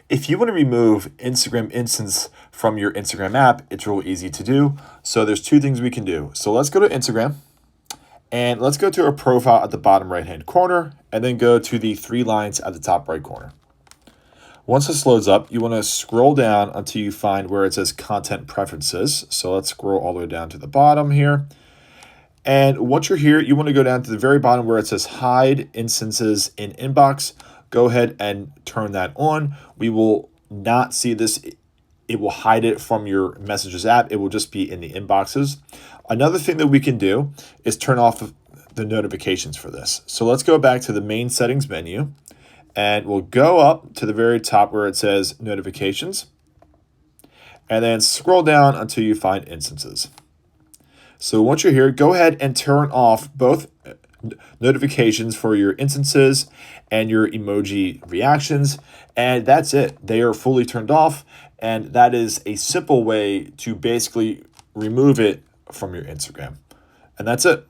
If you want to remove Instagram instance from your Instagram app, it's real easy to do. So there's two things we can do. So let's go to Instagram and let's go to our profile at the bottom right-hand corner and then go to the three lines at the top right corner. Once this loads up, you want to scroll down until you find where it says content preferences. So let's scroll all the way down to the bottom here. And once you're here, you want to go down to the very bottom where it says hide instances in inbox. Go ahead and turn that on. We will not see this. It will hide it from your Messages app. It will just be in the inboxes. Another thing that we can do is turn off the notifications for this. So let's go back to the main settings menu and we'll go up to the very top where it says notifications and then scroll down until you find instances. So once you're here, go ahead and turn off both notifications for your instances and your emoji reactions. And that's it. They are fully turned off. And that is a simple way to basically remove it from your Instagram. And that's it.